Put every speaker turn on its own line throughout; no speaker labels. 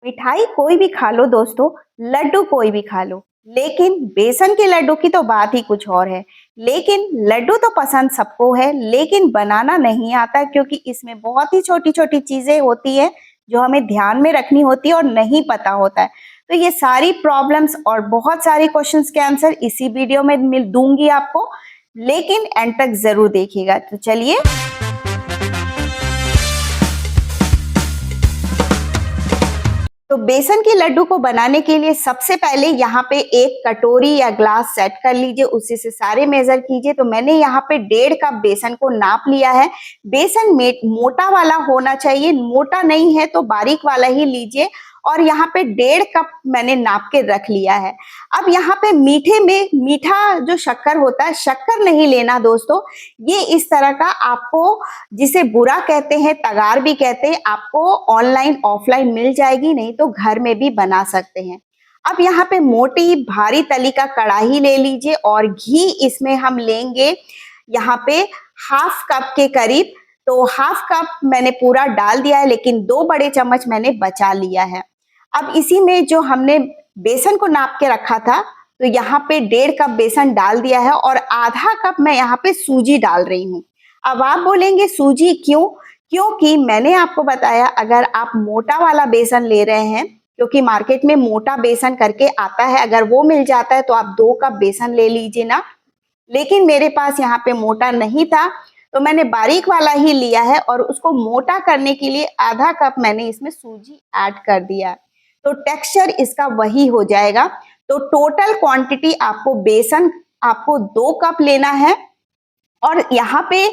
मिठाई कोई भी खा लो दोस्तों, लड्डू कोई भी खा लो, लेकिन बेसन के लड्डू की तो बात ही कुछ और है। लेकिन लड्डू तो पसंद सबको है, लेकिन बनाना नहीं आता क्योंकि इसमें बहुत ही छोटी-छोटी चीज़ें होती हैं, जो हमें ध्यान में रखनी होती है और नहीं पता होता है। तो ये सारी प्रॉब्लम्स और बहुत सारे क्वेश्चंस के आंसर इसी वीडियो में मिल दूँगी आपको, लेकिन एंड तक ज़रूर देखिएगा। तो चलिए तो बेसन के लड्डू को बनाने के लिए सबसे पहले यहाँ पे एक कटोरी या ग्लास सेट कर लीजिए, उसी से सारे मेजर कीजिए। तो मैंने यहाँ पे 1.5 कप बेसन को नाप लिया है। बेसन मोटा वाला होना चाहिए, मोटा नहीं है तो बारीक वाला ही लीजिए। और यहाँ पे 1.5 कप मैंने नाप के रख लिया है। अब यहाँ पे मीठे में मीठा जो शक्कर होता है, शक्कर नहीं लेना दोस्तों। ये इस तरह का आपको, जिसे बुरा कहते हैं, तगार भी कहते हैं, आपको ऑनलाइन ऑफलाइन मिल जाएगी, नहीं तो घर में भी बना सकते हैं। अब यहाँ पे मोटी भारी तली का कढ़ाई ले लीजिए और घी इसमें हम लेंगे यहाँ पे हाफ कप के करीब। तो हाफ कप मैंने पूरा डाल दिया है, लेकिन 2 बड़े चम्मच मैंने बचा लिया है। अब इसी में जो हमने बेसन को नाप के रखा था, तो यहाँ पे 1.5 कप बेसन डाल दिया है और आधा कप मैं यहाँ पे सूजी डाल रही हूँ। अब आप बोलेंगे सूजी क्यों? क्योंकि मैंने आपको बताया, अगर आप मोटा वाला बेसन ले रहे हैं, क्योंकि मार्केट में मोटा बेसन करके आता है, अगर वो मिल जाता है तो आप 2 कप बेसन ले लीजिए ना। लेकिन मेरे पास यहाँ पे मोटा नहीं था, तो मैंने बारीक वाला ही लिया है और उसको मोटा करने के लिए आधा कप मैंने इसमें सूजी ऐड कर दिया। तो टेक्सचर इसका वही हो जाएगा। तो टोटल क्वांटिटी आपको बेसन आपको 2 कप लेना है और यहाँ पे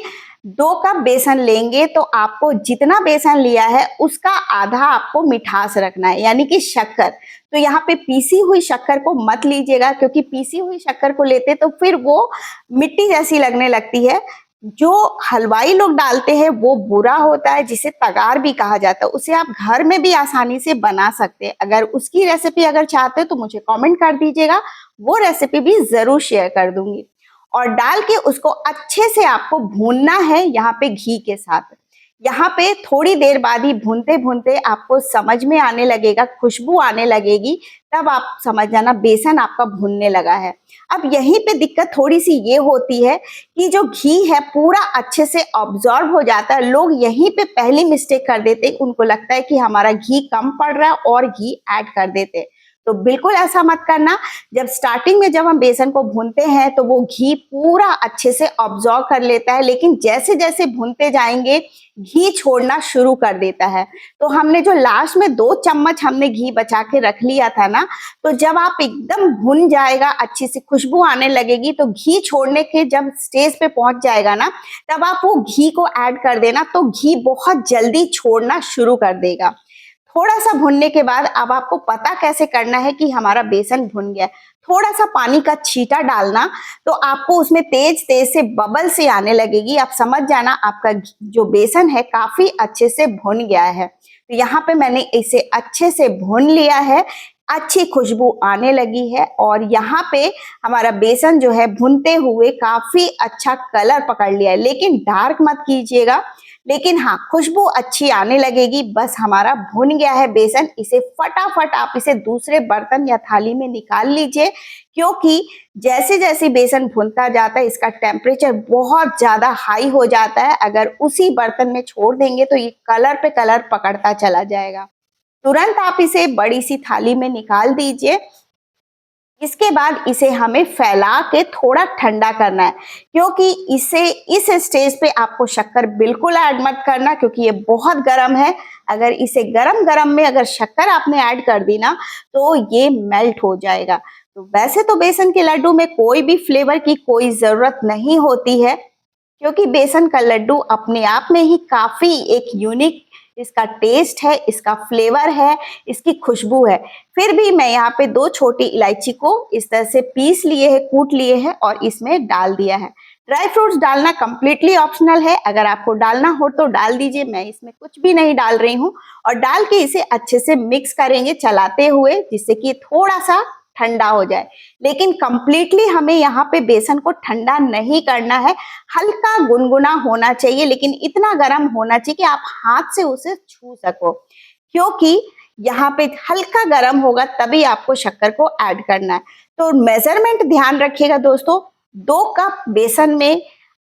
2 कप बेसन लेंगे तो आपको जितना बेसन लिया है उसका आधा आपको मिठास रखना है, यानी कि शक्कर। तो यहाँ पे पीसी हुई शक्कर को मत लीजिएगा, क्योंकि पीसी हुई शक्कर को लेते तो फिर वो मिट्टी जैसी लगने लगती है। जो हलवाई लोग डालते हैं वो बुरा होता है, जिसे तगार भी कहा जाता है। उसे आप घर में भी आसानी से बना सकते हैं। अगर उसकी रेसिपी अगर चाहते हो तो मुझे कमेंट कर दीजिएगा, वो रेसिपी भी जरूर शेयर कर दूंगी। और डाल के उसको अच्छे से आपको भूनना है यहाँ पे घी के साथ। यहाँ पे थोड़ी देर बाद ही भूनते भूनते आपको समझ में आने लगेगा, खुशबू आने लगेगी, तब आप समझ जाना बेसन आपका भुनने लगा है। अब यहीं पे दिक्कत थोड़ी सी ये होती है कि जो घी है पूरा अच्छे से ऑब्जॉर्व हो जाता है। लोग यहीं पे पहली मिस्टेक कर देते, उनको लगता है कि हमारा घी कम पड़ रहा है और घी ऐड कर देते। तो बिल्कुल ऐसा मत करना। जब स्टार्टिंग में जब हम बेसन को भूनते हैं तो वो घी पूरा अच्छे से ऑब्जॉर्व कर लेता है, लेकिन जैसे जैसे भूनते जाएंगे घी छोड़ना शुरू कर देता है। तो हमने जो लास्ट में 2 चम्मच हमने घी बचा के रख लिया था ना, तो जब आप एकदम भुन जाएगा, अच्छी सी खुशबू आने लगेगी, तो घी छोड़ने के जब स्टेज पे पहुंच जाएगा ना, तब आप वो घी को ऐड कर देना, तो घी बहुत जल्दी छोड़ना शुरू कर देगा। थोड़ा सा भुनने के बाद अब आपको पता कैसे करना है कि हमारा बेसन भुन गया। थोड़ा सा पानी का छींटा डालना, तो आपको उसमें तेज तेज से बबल से आने लगेगी। आप समझ जाना आपका जो बेसन है काफी अच्छे से भुन गया है। तो यहाँ पे मैंने इसे अच्छे से भून लिया है, अच्छी खुशबू आने लगी है और यहाँ पे हमारा बेसन जो है भुनते हुए काफी अच्छा कलर पकड़ लिया है। लेकिन डार्क मत कीजिएगा, लेकिन हाँ खुशबू अच्छी आने लगेगी। बस हमारा भुन गया है बेसन। इसे फटाफट आप इसे दूसरे बर्तन या थाली में निकाल लीजिए, क्योंकि जैसे जैसे बेसन भुनता जाता है इसका टेम्परेचर बहुत ज्यादा हाई हो जाता है। अगर उसी बर्तन में छोड़ देंगे तो ये कलर पे कलर पकड़ता चला जाएगा। तुरंत आप इसे बड़ी सी थाली में निकाल दीजिए। इसके बाद इसे हमें फैला के थोड़ा ठंडा करना है, क्योंकि इसे इस स्टेज पे आपको शक्कर बिल्कुल ऐड मत करना, क्योंकि ये बहुत गर्म है। अगर इसे गरम गरम में अगर शक्कर आपने ऐड कर दी ना, तो ये मेल्ट हो जाएगा। तो वैसे तो बेसन के लड्डू में कोई भी फ्लेवर की कोई जरूरत नहीं होती है, क्योंकि बेसन का लड्डू अपने आप में ही काफी एक यूनिक इसका टेस्ट है, इसका फ्लेवर है, इसकी खुशबू है। फिर भी मैं यहाँ पे 2 छोटी इलायची को इस तरह से पीस लिए है, कूट लिए हैं और इसमें डाल दिया है। ड्राई फ्रूट्स डालना कंप्लीटली ऑप्शनल है, अगर आपको डालना हो तो डाल दीजिए। मैं इसमें कुछ भी नहीं डाल रही हूँ। और डाल के इसे अच्छे से मिक्स करेंगे चलाते हुए, जिससे कि थोड़ा सा ठंडा हो जाए। लेकिन कंप्लीटली हमें यहाँ पे बेसन को ठंडा नहीं करना है, हल्का गुनगुना होना चाहिए, लेकिन इतना गर्म होना चाहिए कि आप हाथ से उसे छू सको। क्योंकि यहाँ पे हल्का गर्म होगा तभी आपको शक्कर को ऐड करना है। तो मेजरमेंट ध्यान रखिएगा दोस्तों, 2 कप बेसन में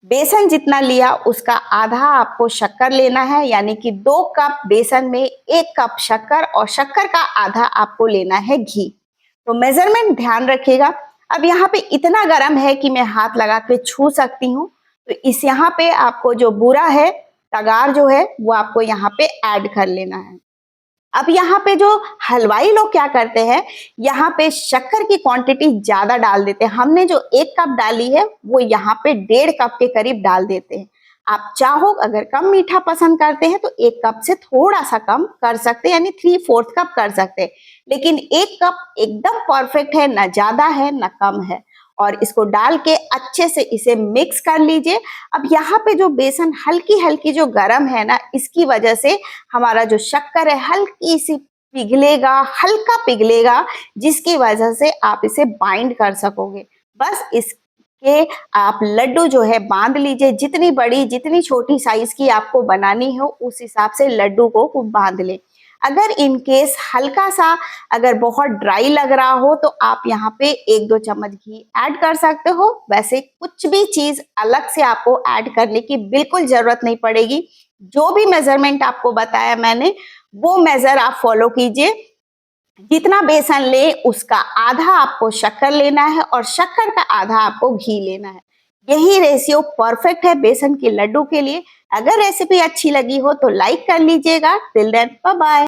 बेसन जितना लिया उसका आधा आपको शक्कर लेना है, यानी कि 2 कप बेसन में 1 कप शक्कर और शक्कर का आधा आपको लेना है घी। तो मेजरमेंट ध्यान रखिएगा। अब यहाँ पे इतना गर्म है कि मैं हाथ लगा के छू सकती हूँ। तो इस यहाँ पे आपको जो बूरा है, तगार जो है वो आपको यहाँ पे ऐड कर लेना है। अब यहाँ पे जो हलवाई लोग क्या करते हैं, यहाँ पे शक्कर की क्वांटिटी ज्यादा डाल देते हैं। हमने जो 1 कप डाली है वो यहाँ पे 1.5 कप के करीब डाल देते हैं। आप चाहो अगर कम मीठा पसंद करते हैं तो 1 कप से थोड़ा सा कम कर सकते हैं, यानी 3/4 कप कर सकते हैं। लेकिन 1 कप एकदम परफेक्ट है, ना ज्यादा है ना कम है। और इसको डाल के अच्छे से इसे मिक्स कर लीजिए। अब यहाँ पे जो बेसन हल्की हल्की जो गर्म है ना, इसकी वजह से हमारा जो शक्कर है हल्की सी पिघलेगा, हल्का पिघलेगा, जिसकी वजह से आप इसे बाइंड कर सकोगे। बस इसके आप लड्डू जो है बांध लीजिए, जितनी बड़ी जितनी छोटी साइज की आपको बनानी हो उस हिसाब से लड्डू को बांध ले। अगर इन केस हल्का सा अगर बहुत ड्राई लग रहा हो तो आप यहाँ पे 1-2 चम्मच घी ऐड कर सकते हो। वैसे कुछ भी चीज अलग से आपको ऐड करने की बिल्कुल जरूरत नहीं पड़ेगी। जो भी मेजरमेंट आपको बताया मैंने वो मेजर आप फॉलो कीजिए। जितना बेसन ले उसका आधा आपको शक्कर लेना है और शक्कर का आधा आपको घी लेना है। यही रेशियो परफेक्ट है बेसन के लड्डू के लिए। अगर रेसिपी अच्छी लगी हो तो लाइक कर लीजिएगा। Till then bye bye.